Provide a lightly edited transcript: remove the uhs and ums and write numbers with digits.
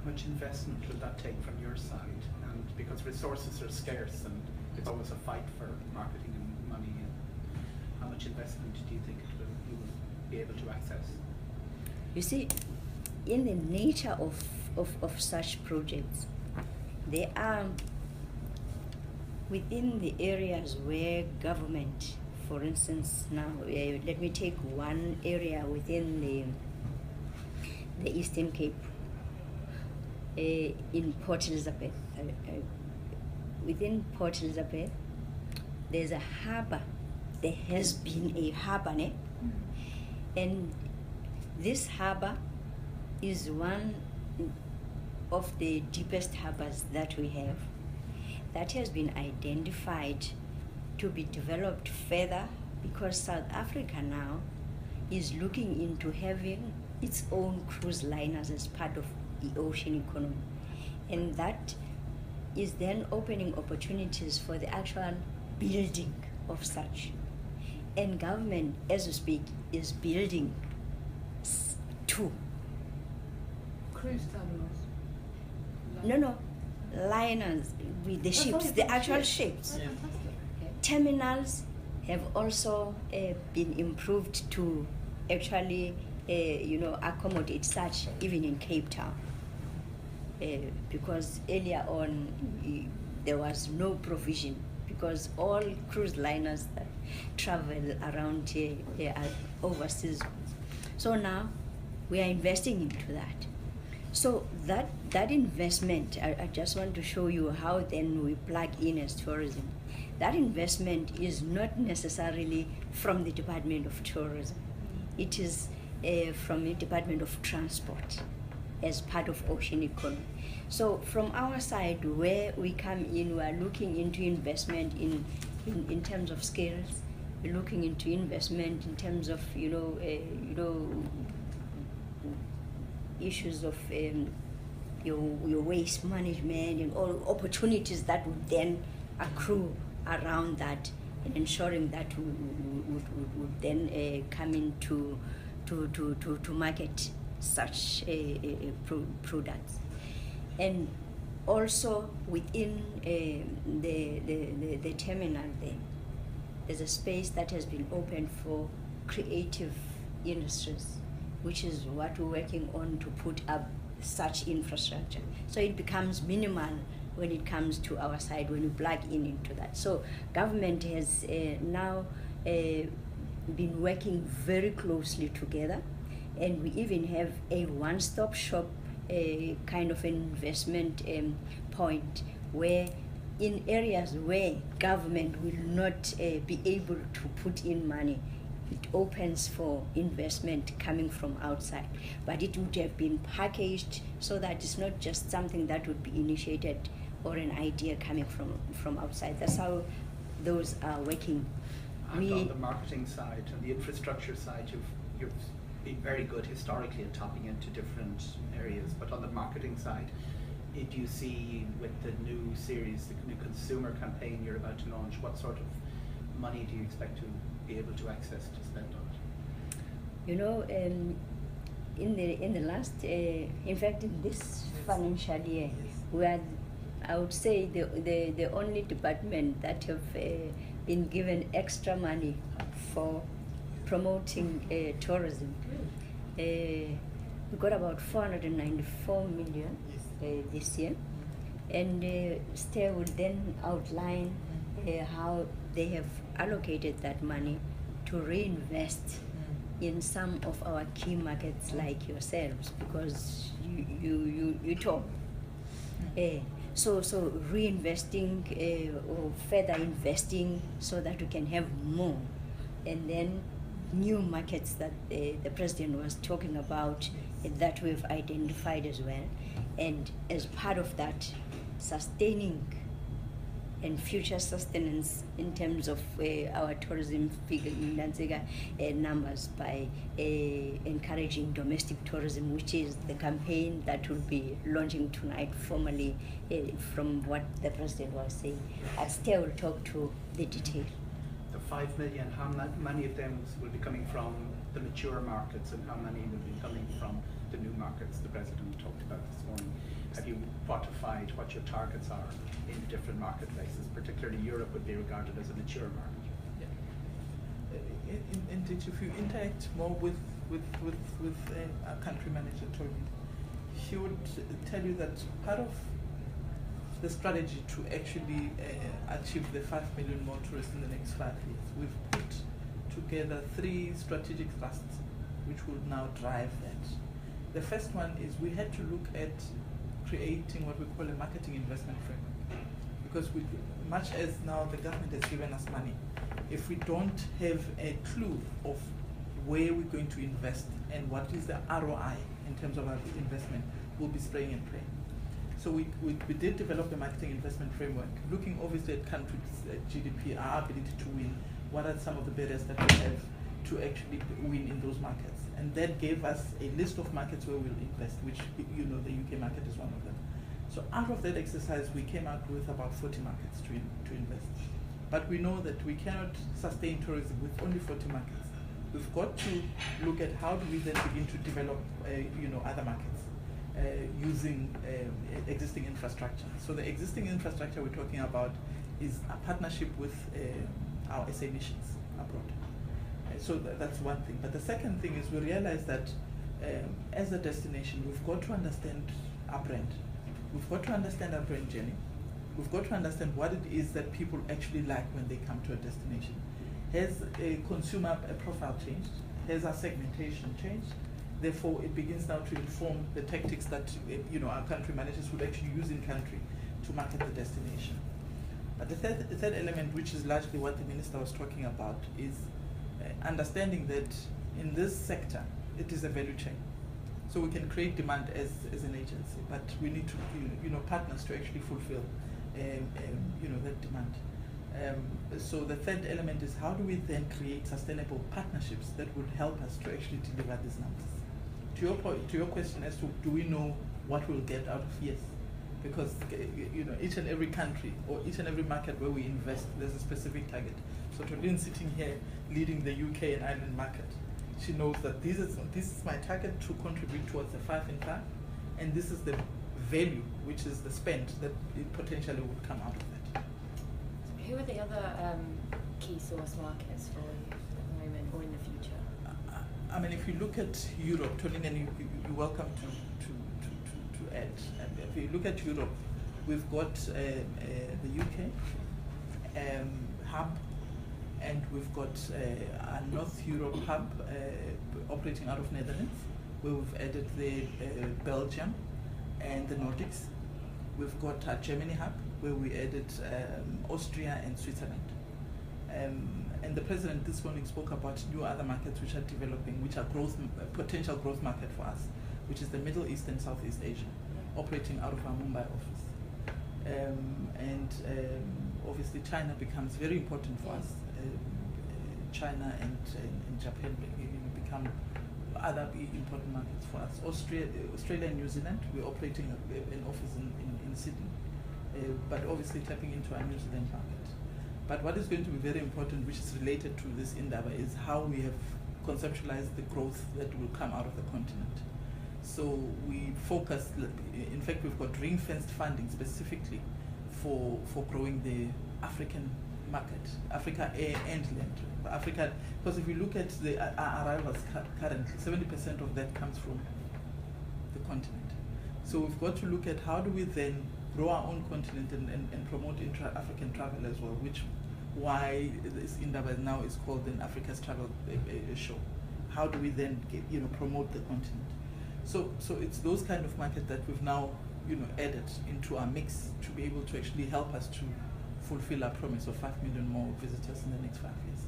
much investment will that take from your side? And because resources are scarce and it's always a fight for marketing and money, and how much investment do you think you will be able to access? You see, in the nature of such projects, they are within the areas where government, for instance, now let me take one area within the Eastern Cape, in Port Elizabeth. Within Port Elizabeth, there's a harbour. There has been a harbour, and this harbour is one of the deepest harbours that we have, that has been identified to be developed further, because South Africa now is looking into having its own cruise liners as part of the ocean economy. And that is then opening opportunities for the actual building of such. And government, as we speak, is building two. Cruise terminals? No, liners with the ships, the actual ships. Yeah. Terminals have also been improved to actually accommodate such, even in Cape Town. Because earlier on there was no provision, because all cruise liners that travel around here are overseas. So now we are investing into that. So that investment, I just want to show you how then we plug in as tourism. That investment is not necessarily from the Department of Tourism. It is from the Department of Transport as part of ocean economy. So from our side, where we come in, we are looking into investment in terms of skills. We're looking into investment in terms of issues of your waste management and all opportunities that would then accrue around that, and ensuring that would then come into to market such products. And also within the terminal there's a space that has been opened for creative industries, which is what we're working on to put up such infrastructure. So it becomes minimal when it comes to our side, when we plug into that. So government has now been working very closely together, and we even have a one-stop shop kind of an investment point, where in areas where government will not be able to put in money, it opens for investment coming from outside. But it would have been packaged so that it's not just something that would be initiated or an idea coming from outside. That's how those are working. And on the marketing side and the infrastructure side, you've been very good historically at tapping into different areas, but on the marketing side, do you see with the new series, the new consumer campaign you're about to launch, what sort of money do you expect to be able to access to spend on it? In the last, in fact, in this financial year, we are, I would say, the only department that have been given extra money for promoting tourism. We got about 494 million this year, and Ste will then outline how they have allocated that money to reinvest in some of our key markets like yourselves, because you talk. So reinvesting or further investing so that we can have more, and then new markets that the President was talking about that we've identified as well, and as part of that, sustaining and future sustenance in terms of our tourism figure numbers by encouraging domestic tourism, which is the campaign that will be launching tonight formally from what the President was saying. Ste will talk to the detail. The 5 million, how many of them will be coming from the mature markets and how many will be coming from the new markets the President talked about this morning? Have you quantified what your targets are in different marketplaces? Particularly Europe would be regarded as a mature market. Indeed, if you interact more with our country manager, Toby, he would tell you that part of the strategy to actually achieve the 5 million more tourists in the next 5 years, we've put together 3 strategic thrusts which will now drive that. The first one is we had to look at creating what we call a marketing investment framework, because much as now the government has given us money, if we don't have a clue of where we're going to invest and what is the ROI in terms of our investment, we'll be spraying and praying. So we did develop a marketing investment framework, looking obviously at countries' GDP, our ability to win, what are some of the barriers that we have to actually win in those markets. And that gave us a list of markets where we'll invest, which, you know, the UK market is one of them. So out of that exercise, we came out with about 40 markets to invest. But we know that we cannot sustain tourism with only 40 markets. We've got to look at how do we then begin to develop, other markets using existing infrastructure. So the existing infrastructure we're talking about is a partnership with our SA missions abroad. So that's one thing. But the second thing is we realize that as a destination, we've got to understand our brand. We've got to understand our brand journey. We've got to understand what it is that people actually like when they come to a destination. Has a consumer profile changed? Has our segmentation changed? Therefore, it begins now to inform the tactics that our country managers would actually use in country to market the destination. But the third element, which is largely what the minister was talking about, is understanding that in this sector, it is a value chain. So we can create demand as an agency, but we need to, partners to actually fulfill, that demand. So the third element is how do we then create sustainable partnerships that would help us to actually deliver these numbers? To your question as to do we know what we'll get out of, yes, because each and every country or each and every market where we invest, there's a specific target. So Tolin sitting here leading the UK and Ireland market, she knows that this is my target to contribute towards the 5 in 5, and this is the value, which is the spend that it potentially would come out of that. Who are the other key source markets for you at the moment or in the future? I mean, if you look at Europe, Tolin, and you're welcome to add. If you look at Europe, we've got the UK hub, and we've got a North Europe hub operating out of Netherlands, where we've added the Belgium and the Nordics. We've got a Germany hub, where we added Austria and Switzerland. And the President this morning spoke about new other markets which are developing, which are potential growth market for us, which is the Middle East and Southeast Asia, operating out of our Mumbai office. Obviously China becomes very important for us. China and Japan become other important markets for us. Australia and New Zealand, we're operating an office in Sydney, but obviously tapping into our New Zealand market. But what is going to be very important, which is related to this Indaba, is how we have conceptualized the growth that will come out of the continent. So we focus, in fact, we've got ring-fenced funding specifically for growing the African market, Africa air and land. Africa, because if you look at our arrivals currently, 70% of that comes from the continent. So we've got to look at how do we then grow our own continent and promote intra-African travel as well, which why this Indaba now is called an Africa's Travel Show. How do we then promote the continent? So it's those kind of markets that we've now added into our mix to be able to actually help us to fulfill our promise of 5 million more visitors in the next 5 years.